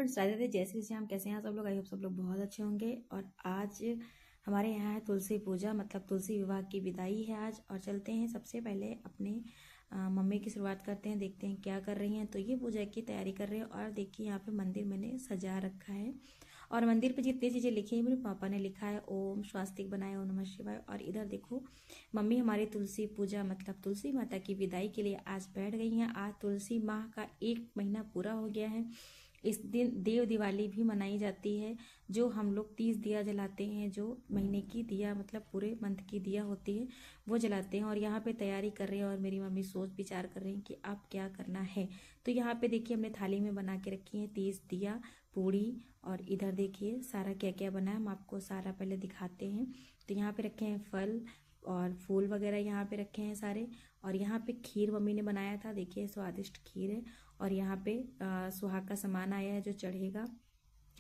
Friends, Radhe Radhe, जय श्री श्याम। कैसे हैं आप सब लोग? आई होप सब लोग बहुत अच्छे होंगे। और आज हमारे यहाँ है तुलसी पूजा, मतलब तुलसी विवाह की विदाई है आज। और चलते हैं, सबसे पहले अपने मम्मी की शुरुआत करते हैं, देखते हैं क्या कर रही हैं। तो ये पूजा की तैयारी कर रहे हैं। और देखिए यहाँ पे मंदिर मैंने सजा रखा है, और मंदिर पे जितनी चीज़ें लिखी हैं मेरे पापा ने लिखा है। ओम स्वास्तिक बनाए, ओम नमः शिवाय। और इधर देखो मम्मी हमारी तुलसी पूजा मतलब तुलसी माता की विदाई के लिए आज बैठ गई हैं। आज तुलसी माह का 1 महीना पूरा हो गया है। इस दिन देव दिवाली भी मनाई जाती है, जो हम लोग 30 दिया जलाते हैं, जो महीने की दिया मतलब पूरे मंथ की दिया होती है वो जलाते हैं। और यहाँ पे तैयारी कर रहे हैं, और मेरी मम्मी सोच विचार कर रही हैं कि अब क्या करना है। तो यहाँ पे देखिए हमने थाली में बना के रखी है 30 दिया, पूड़ी। और इधर देखिए सारा क्या क्या बना है, हम आपको सारा पहले दिखाते हैं। तो यहाँ पे रखे हैं फल और फूल वगैरह, यहाँ पे रखे हैं सारे। और यहाँ पे खीर मम्मी ने बनाया था, देखिए स्वादिष्ट खीर है। और यहाँ पे सुहाग का सामान आया है जो चढ़ेगा।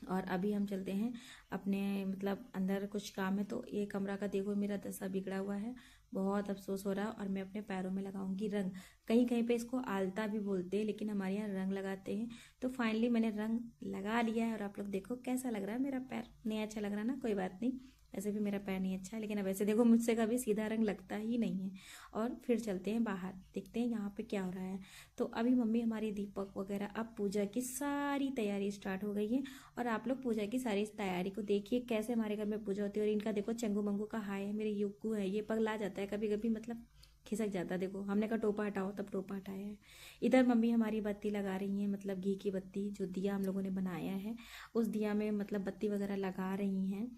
और अभी हम चलते हैं अपने मतलब अंदर, कुछ काम है। तो ये कमरा का देखो मेरा दशा बिगड़ा हुआ है, बहुत अफसोस हो रहा है। और मैं अपने पैरों में लगाऊंगी रंग, कहीं कहीं पे इसको आलता भी बोलते हैं, लेकिन हमारे यहाँ रंग लगाते हैं। तो फाइनली मैंने रंग लगा लिया है, और आप लोग देखो कैसा लग रहा है मेरा पैर। नहीं अच्छा लग रहा ना, कोई बात नहीं, ऐसे भी मेरा पैर नहीं अच्छा है, लेकिन अब ऐसे देखो मुझसे कभी सीधा रंग लगता ही नहीं है। और फिर चलते हैं बाहर, देखते हैं यहाँ पे क्या हो रहा है। तो अभी मम्मी हमारी दीपक वगैरह, अब पूजा की सारी तैयारी स्टार्ट हो गई है। और आप लोग पूजा की सारी इस तैयारी को देखिए कैसे हमारे घर में पूजा होती है। और इनका देखो चंगू मंगू का हाय है, मेरे युक्कू है, ये पगला जाता है कभी कभी, मतलब खिसक जाता है। देखो हमने कहा टोपा हटाओ, तब टोपा हटाया है। इधर मम्मी हमारी बत्ती लगा रही हैं, मतलब घी की बत्ती, जो दिया हम लोगों ने बनाया है उस दिया में मतलब बत्ती वगैरह लगा रही हैं।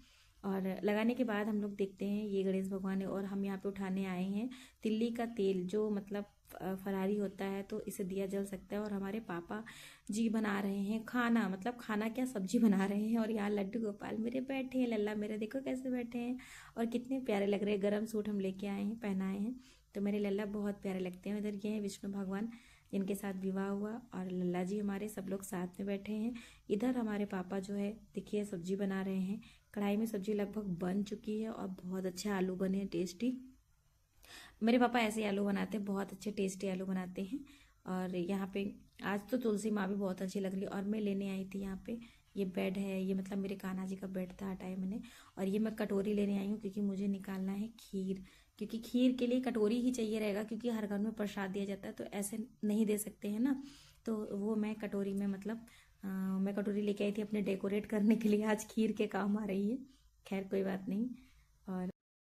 और लगाने के बाद हम लोग देखते हैं, ये गणेश भगवान है। और हम यहाँ पे उठाने आए हैं तिल्ली का तेल, जो मतलब फरारी होता है, तो इसे दिया जल सकता है। और हमारे पापा जी बना रहे हैं खाना, मतलब खाना क्या, सब्जी बना रहे हैं। और यहाँ लड्डू गोपाल मेरे बैठे हैं, लल्ला मेरे देखो कैसे बैठे हैं, और कितने प्यारे लग रहे हैं। गरम सूट हम लेके आए हैं, पहनाए हैं, तो मेरे लल्ला बहुत प्यारे लगते हैं। इधर ये हैं विष्णु भगवान, जिनके साथ विवाह हुआ, और लल्ला जी हमारे सब लोग साथ में बैठे हैं। इधर हमारे पापा जो है देखिए सब्जी बना रहे हैं। कढ़ाई में सब्जी लगभग बन चुकी है, और बहुत अच्छे आलू बने हैं, टेस्टी। मेरे पापा ऐसे आलू बनाते हैं, बहुत अच्छे टेस्टी आलू बनाते हैं। और यहाँ पे आज तो तुलसी माँ भी बहुत अच्छी लग रही है। और मैं लेने आई थी यहाँ पे, ये बेड है, ये मतलब मेरे कान्हा जी का बेड था, हटाया मैंने। और ये मैं कटोरी लेने आई हूँ, क्योंकि मुझे निकालना है खीर, क्योंकि खीर के लिए कटोरी ही चाहिए रहेगा, क्योंकि हर घर में प्रसाद दिया जाता है, तो ऐसे नहीं दे सकते हैं ना। तो वो मैं कटोरी में मतलब मैं कटोरी लेके आई थी अपने डेकोरेट करने के लिए, आज खीर के काम आ रही है। खैर कोई बात नहीं।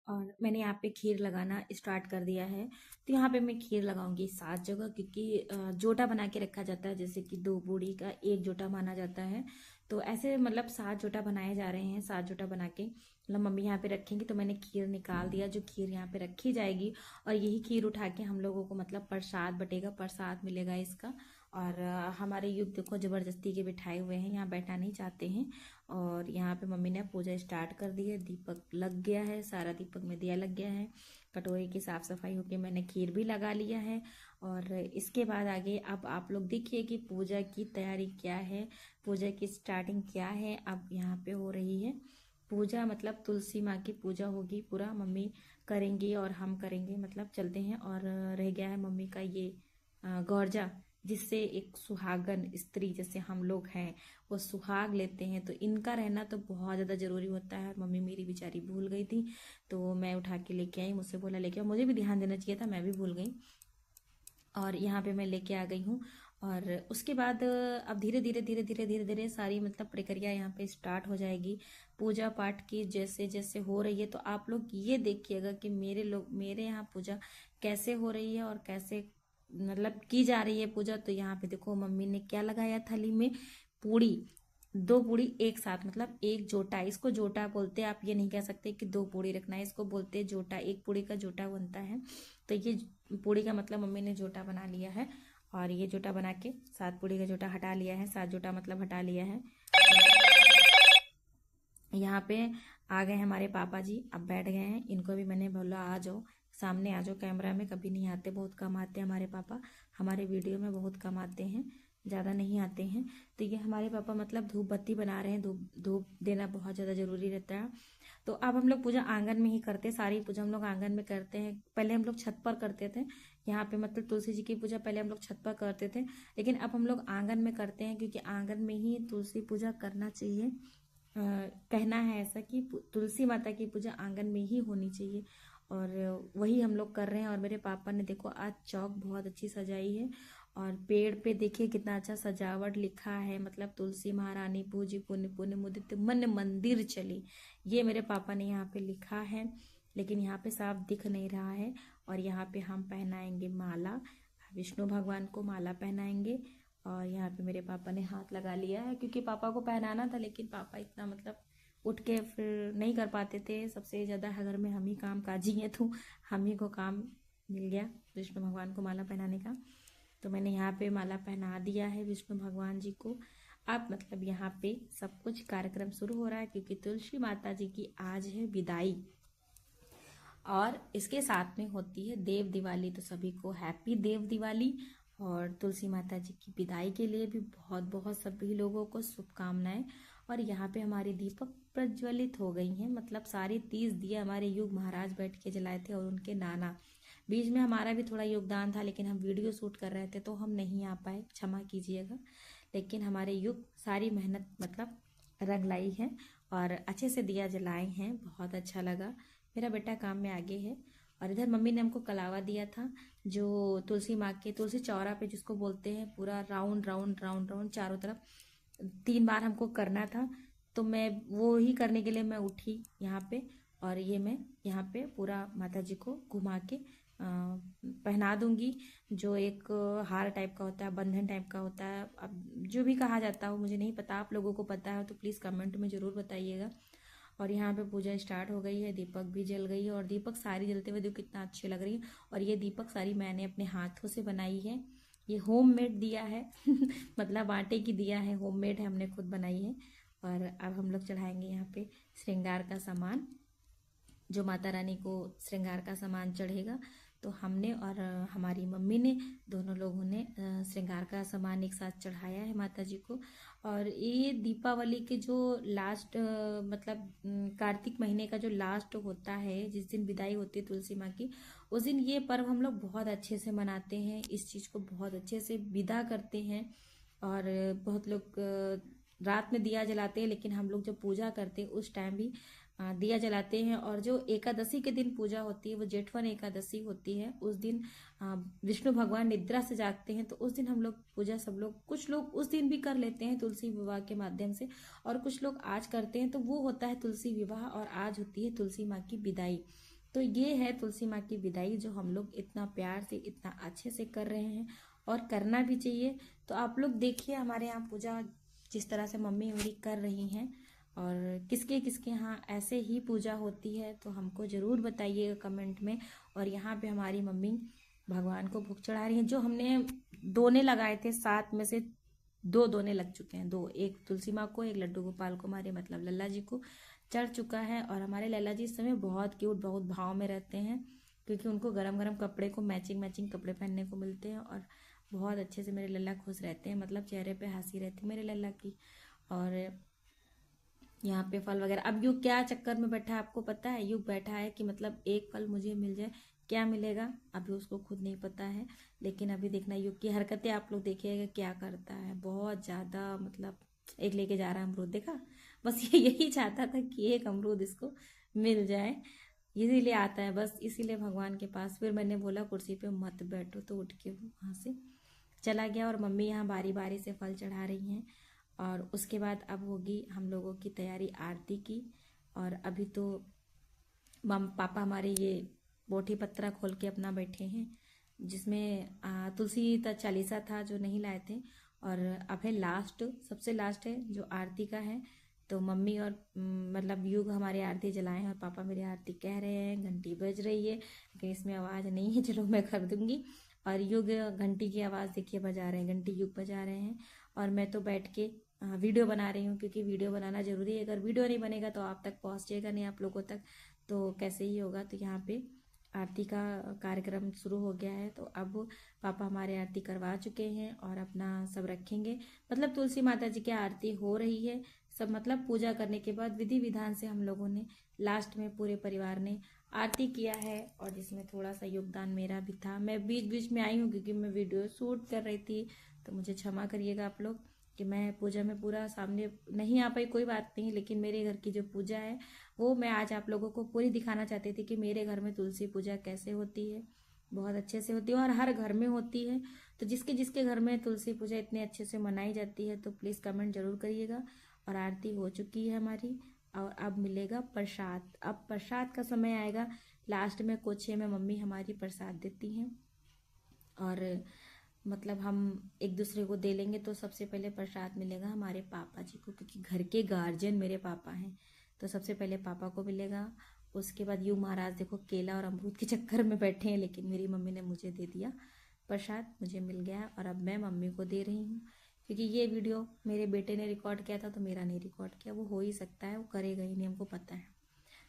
और मैंने यहाँ पे खीर लगाना स्टार्ट कर दिया है। तो यहाँ पे मैं खीर लगाऊंगी 7 जगह, क्योंकि जोटा बना के रखा जाता है, जैसे कि 2 बूढ़ी का 1 जोटा माना जाता है। तो ऐसे मतलब 7 जोटा बनाए जा रहे हैं, 7 जोटा बना के मतलब मम्मी यहाँ पे रखेंगी। तो मैंने खीर निकाल दिया, जो खीर यहाँ पे रखी जाएगी। और यही खीर उठा के हम लोगों को मतलब प्रसाद बटेगा, प्रसाद मिलेगा इसका। और हमारे युग देखो जबरदस्ती के बिठाए हुए हैं, यहाँ बैठना नहीं चाहते हैं। और यहाँ पे मम्मी ने पूजा स्टार्ट कर दी है, दीपक लग गया है, सारा दीपक में दिया लग गया है। कटोरे की साफ सफाई होके मैंने खीर भी लगा लिया है। और इसके बाद आगे अब आप लोग देखिए कि पूजा की तैयारी क्या है, पूजा की स्टार्टिंग क्या है। अब यहाँ पे हो रही है पूजा, मतलब तुलसी माँ की पूजा होगी, पूरा मम्मी करेंगी और हम करेंगे, मतलब चलते हैं। और रह गया है मम्मी का ये गौरजा, जिससे एक सुहागन स्त्री जैसे हम लोग हैं वो सुहाग लेते हैं। तो इनका रहना तो बहुत ज़्यादा ज़रूरी होता है। मम्मी मेरी बेचारी भूल गई थी, तो मैं उठा के लेके आई, मुझसे बोला लेके आओ, मुझे भी ध्यान देना चाहिए था, मैं भी भूल गई। और यहाँ पे मैं लेके आ गई हूँ। और उसके बाद अब धीरे धीरे धीरे धीरे धीरे धीरे सारी मतलब प्रक्रिया यहाँ पे स्टार्ट हो जाएगी पूजा पाठ की, जैसे जैसे हो रही है। तो आप लोग ये देखिएगा कि मेरे यहाँ पूजा कैसे हो रही है, और कैसे मतलब की जा रही है पूजा। तो यहाँ पे देखो मम्मी ने क्या लगाया थाली में, पूड़ी, 2 पूड़ी एक साथ, मतलब एक जोटा, इसको जोटा बोलते हैं। आप ये नहीं कह सकते कि 2 पूड़ी रखना है, इसको बोलते हैं जोटा, एक पूड़ी का जोटा बनता है। तो ये पूड़ी का मतलब मम्मी ने जोटा बना लिया है। और ये जोटा बना के 7 पूड़ी का जोटा हटा लिया है, 7 जोटा मतलब हटा लिया है। तो यहाँ पे आ गए हमारे पापा जी, अब बैठ गए हैं। इनको भी मैंने बोला आ जाओ, सामने आ जाओ, कैमरा में कभी नहीं आते, बहुत कम आते हैं हमारे पापा, हमारे वीडियो में बहुत कम आते हैं, ज़्यादा नहीं आते हैं। तो ये हमारे पापा मतलब धूप बत्ती बना रहे हैं, धूप धूप देना बहुत ज़्यादा ज़रूरी रहता है। तो अब हम लोग पूजा आंगन में ही करते हैं, सारी पूजा हम लोग आंगन में करते हैं। पहले हम लोग छत पर करते थे, यहाँ पे मतलब तुलसी जी की पूजा पहले हम लोग छत पर करते थे, लेकिन अब हम लोग आंगन में करते हैं, क्योंकि आंगन में ही तुलसी पूजा करना चाहिए। कहना है ऐसा कि तुलसी माता की पूजा आंगन में ही होनी चाहिए, और वही हम लोग कर रहे हैं। और मेरे पापा ने देखो आज चौक बहुत अच्छी सजाई है, और पेड़ पे देखिए कितना अच्छा सजावट लिखा है, मतलब तुलसी महारानी पूजी पुण्य पुण्य मुदित मन मंदिर चली, ये मेरे पापा ने यहाँ पे लिखा है, लेकिन यहाँ पे साफ दिख नहीं रहा है। और यहाँ पे हम पहनाएंगे माला, विष्णु भगवान को माला पहनाएंगे। और यहाँ पे मेरे पापा ने हाथ लगा लिया है, क्योंकि पापा को पहनाना था, लेकिन पापा इतना मतलब उठ के फिर नहीं कर पाते थे। सबसे ज़्यादा घर में हम ही काम काजी हैं, तो हम ही को काम मिल गया विष्णु भगवान को माला पहनाने का। तो मैंने यहाँ पे माला पहना दिया है विष्णु भगवान जी को। अब मतलब यहाँ पे सब कुछ कार्यक्रम शुरू हो रहा है, क्योंकि तुलसी माता जी की आज है विदाई, और इसके साथ में होती है देव दिवाली। तो सभी को हैप्पी देव दिवाली, और तुलसी माता जी की विदाई के लिए भी बहुत बहुत सभी लोगों को शुभकामनाएं। और यहाँ पे हमारी दीपक प्रज्वलित हो गई हैं, मतलब सारे 30 दिए हमारे युग महाराज बैठ के जलाए थे, और उनके नाना। बीच में हमारा भी थोड़ा योगदान था, लेकिन हम वीडियो शूट कर रहे थे तो हम नहीं आ पाए, क्षमा कीजिएगा। लेकिन हमारे युग सारी मेहनत मतलब रंग लाई है, और अच्छे से दिया जलाए हैं, बहुत अच्छा लगा। मेरा बेटा काम में आगे है। और इधर मम्मी ने हमको कलावा दिया था, जो तुलसी माँ के तुलसी चौरा पे जिसको बोलते हैं, पूरा राउंड राउंड राउंड राउंड चारों तरफ 3 बार हमको करना था। तो मैं वो ही करने के लिए मैं उठी यहाँ पे, और ये मैं यहाँ पे पूरा माता जी को घुमा के पहना दूंगी। जो एक हार टाइप का होता है, बंधन टाइप का होता है, अब जो भी कहा जाता हो मुझे नहीं पता, आप लोगों को पता है तो प्लीज़ कमेंट में ज़रूर बताइएगा। और यहाँ पे पूजा स्टार्ट हो गई है, दीपक भी जल गई है, और दीपक सारी जलते हुए देखो कितना अच्छी लग रही है। और ये दीपक सारी मैंने अपने हाथों से बनाई है, ये होममेड दिया है मतलब आटे की दिया है, होममेड है, हमने खुद बनाई है। और अब हम लोग चढ़ाएंगे यहाँ पे श्रृंगार का सामान, जो माता रानी को श्रृंगार का सामान चढ़ेगा। तो हमने और हमारी मम्मी ने, दोनों लोगों ने श्रृंगार का सामान एक साथ चढ़ाया है माता जी को। और ये दीपावली के जो लास्ट मतलब कार्तिक महीने का जो लास्ट होता है, जिस दिन विदाई होती है तुलसी माँ की, उस दिन ये पर्व हम लोग बहुत अच्छे से मनाते हैं, इस चीज़ को बहुत अच्छे से विदा करते हैं। और बहुत लोग रात में दिया जलाते हैं, लेकिन हम लोग जब पूजा करते हैं उस टाइम भी दिया जलाते हैं। और जो एकादशी के दिन पूजा होती है, वो जेठवन एकादशी होती है, उस दिन विष्णु भगवान निद्रा से जागते हैं, तो उस दिन हम लोग पूजा सब लोग, कुछ लोग उस दिन भी कर लेते हैं तुलसी विवाह के माध्यम से, और कुछ लोग आज करते हैं। तो वो होता है तुलसी विवाह, और आज होती है तुलसी माँ की विदाई। तो ये है तुलसी माँ की विदाई, जो हम लोग इतना प्यार से इतना अच्छे से कर रहे हैं, और करना भी चाहिए। तो आप लोग देखिए हमारे यहाँ पूजा जिस तरह से मम्मी मेरी कर रही हैं, और किसके किसके यहाँ ऐसे ही पूजा होती है, तो हमको ज़रूर बताइएगा कमेंट में। और यहाँ पे हमारी मम्मी भगवान को भोग चढ़ा रही हैं। जो हमने दोने लगाए थे 7 में से 2 दोने लग चुके हैं, 2, एक तुलसी माँ को, एक लड्डू गोपाल को, हमारे मतलब लल्ला जी को चढ़ चुका है। और हमारे लल्ला जी इस समय बहुत क्यूट, बहुत भाव में रहते हैं, क्योंकि उनको गरम गरम कपड़े को मैचिंग मैचिंग कपड़े पहनने को मिलते हैं, और बहुत अच्छे से मेरे लल्ला खुश रहते हैं, मतलब चेहरे पे हंसी रहती है मेरे लल्ला की। और यहाँ पे फल वगैरह, अब युग क्या चक्कर में बैठा है आपको पता है? युग बैठा है कि मतलब एक फल मुझे मिल जाए, क्या मिलेगा अभी उसको खुद नहीं पता है। लेकिन अभी देखना युग की हरकतें आप लोग देखिएगा क्या करता है, बहुत ज़्यादा मतलब। एक लेके जा रहा है अमरूद, देखा? बस ये यही चाहता था कि एक अमरूद इसको मिल जाए, इसीलिए आता है बस, इसीलिए भगवान के पास। फिर मैंने बोला कुर्सी पे मत बैठो, तो उठ के वहाँ से चला गया। और मम्मी यहाँ बारी बारी से फल चढ़ा रही हैं। और उसके बाद अब होगी हम लोगों की तैयारी आरती की। और अभी तो पापा हमारे ये बोटी पत्रा खोल के अपना बैठे हैं, जिसमें तुलसी चालीसा था जो नहीं लाए थे। और अब है लास्ट, सबसे लास्ट है जो आरती का है। तो मम्मी और मतलब युग हमारे आरती जलाएं, और पापा मेरे आरती कह रहे हैं। घंटी बज रही है, लेकिन इसमें आवाज़ नहीं है, चलो मैं कर दूंगी। और युग घंटी की आवाज़ देखिए बजा रहे हैं, घंटी युग बजा रहे हैं। और मैं तो बैठ के वीडियो बना रही हूँ, क्योंकि वीडियो बनाना ज़रूरी है। अगर वीडियो नहीं बनेगा तो आप तक पहुँचेगा नहीं, आप लोगों तक, तो कैसे ही होगा। तो यहाँ पे आरती का कार्यक्रम शुरू हो गया है। तो अब पापा हमारे आरती करवा चुके हैं, और अपना सब रखेंगे, मतलब तुलसी माता जी की आरती हो रही है सब, मतलब पूजा करने के बाद विधि विधान से हम लोगों ने लास्ट में पूरे परिवार ने आरती किया है और जिसमें थोड़ा सा योगदान मेरा भी था। मैं बीच बीच में आई हूँ क्योंकि मैं वीडियो शूट कर रही थी, तो मुझे क्षमा करिएगा आप लोग कि मैं पूजा में पूरा सामने नहीं आ पाई। कोई बात नहीं, लेकिन मेरे घर की जो पूजा है वो मैं आज आप लोगों को पूरी दिखाना चाहती थी कि मेरे घर में तुलसी पूजा कैसे होती है। बहुत अच्छे से होती है और हर घर में होती है। तो जिसके जिसके घर में तुलसी पूजा इतने अच्छे से मनाई जाती है तो प्लीज़ कमेंट जरूर करिएगा। और आरती हो चुकी है हमारी और अब मिलेगा प्रसाद। अब प्रसाद का समय आएगा। लास्ट में कोचे में मम्मी हमारी प्रसाद देती हैं और मतलब हम एक दूसरे को दे लेंगे। तो सबसे पहले प्रसाद मिलेगा हमारे पापा जी को, क्योंकि घर के गार्जियन मेरे पापा हैं। तो सबसे पहले पापा को मिलेगा। उसके बाद यू महाराज देखो केला और अमरूद के चक्कर में बैठे हैं, लेकिन मेरी मम्मी ने मुझे दे दिया प्रसाद, मुझे मिल गया। और अब मैं मम्मी को दे रही हूँ, क्योंकि ये वीडियो मेरे बेटे ने रिकॉर्ड किया था तो मेरा नहीं रिकॉर्ड किया। वो हो ही सकता है, वो करेगा ही नहीं, हमको पता है।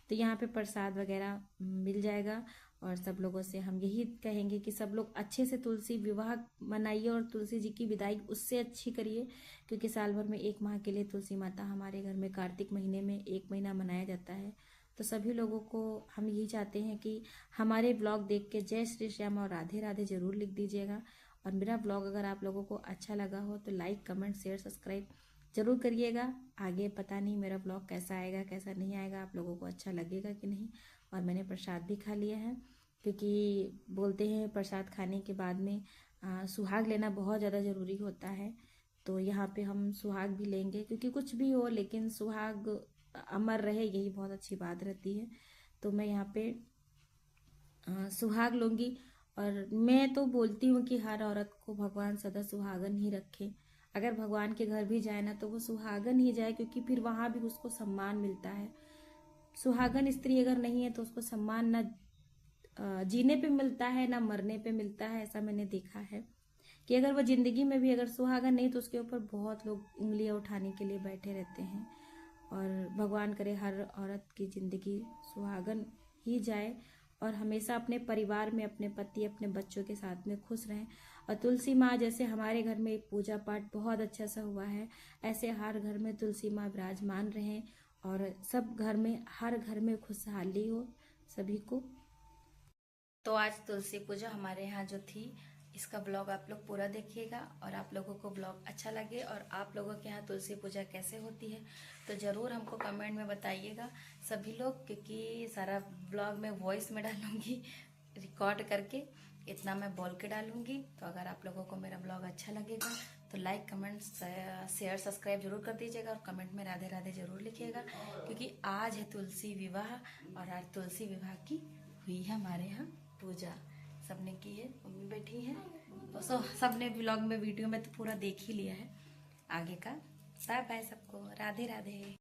तो यहाँ पे प्रसाद वगैरह मिल जाएगा। और सब लोगों से हम यही कहेंगे कि सब लोग अच्छे से तुलसी विवाह मनाइए और तुलसी जी की विदाई उससे अच्छी करिए, क्योंकि साल भर में 1 माह के लिए तुलसी माता हमारे घर में कार्तिक महीने में 1 महीना मनाया जाता है। तो सभी लोगों को हम यही चाहते हैं कि हमारे ब्लॉग देख के जय श्री श्याम और राधे राधे जरूर लिख दीजिएगा। और मेरा ब्लॉग अगर आप लोगों को अच्छा लगा हो तो लाइक कमेंट शेयर सब्सक्राइब जरूर करिएगा। आगे पता नहीं मेरा ब्लॉग कैसा आएगा कैसा नहीं आएगा, आप लोगों को अच्छा लगेगा कि नहीं। और मैंने प्रसाद भी खा लिया है, क्योंकि बोलते हैं प्रसाद खाने के बाद में सुहाग लेना बहुत ज़्यादा ज़रूरी होता है। तो यहाँ पे हम सुहाग भी लेंगे, क्योंकि कुछ भी हो लेकिन सुहाग अमर रहे यही बहुत अच्छी बात रहती है। तो मैं यहाँ पे सुहाग लूंगी। और मैं तो बोलती हूँ कि हर औरत को भगवान सदा सुहागन ही रखे। अगर भगवान के घर भी जाए ना तो वो सुहागन ही जाए, क्योंकि फिर वहां भी उसको सम्मान मिलता है। सुहागन स्त्री अगर नहीं है तो उसको सम्मान ना जीने पे मिलता है ना मरने पे मिलता है। ऐसा मैंने देखा है कि अगर वो जिंदगी में भी अगर सुहागन नहीं तो उसके ऊपर बहुत लोग उंगलियां उठाने के लिए बैठे रहते हैं। और भगवान करे हर औरत की जिंदगी सुहागन ही जाए और हमेशा अपने परिवार में अपने पति अपने बच्चों के साथ में खुश रहें। और तुलसी माँ जैसे हमारे घर में एक पूजा पाठ बहुत अच्छा सा हुआ है, ऐसे हर घर में तुलसी माँ विराजमान रहें और सब घर में हर घर में खुशहाली हो सभी को। तो आज तुलसी पूजा हमारे यहाँ जो थी, इसका ब्लॉग आप लोग पूरा देखिएगा। और आप लोगों को ब्लॉग अच्छा लगे और आप लोगों के यहाँ तुलसी पूजा कैसे होती है तो ज़रूर हमको कमेंट में बताइएगा सभी लोग, क्योंकि सारा ब्लॉग मैं वॉइस में डालूंगी रिकॉर्ड करके, इतना मैं बोल के डालूंगी। तो अगर आप लोगों को मेरा ब्लॉग अच्छा लगेगा तो लाइक कमेंट शेयर सब्सक्राइब जरूर कर दीजिएगा और कमेंट में राधे राधे जरूर लिखिएगा, क्योंकि आज है तुलसी विवाह और आज तुलसी विवाह की हुई है हमारे यहाँ पूजा। सबने की है, मम्मी बैठी है तो सबने व्लॉग में वीडियो में तो पूरा देख ही लिया है। आगे का बाय बाय सबको, राधे राधे।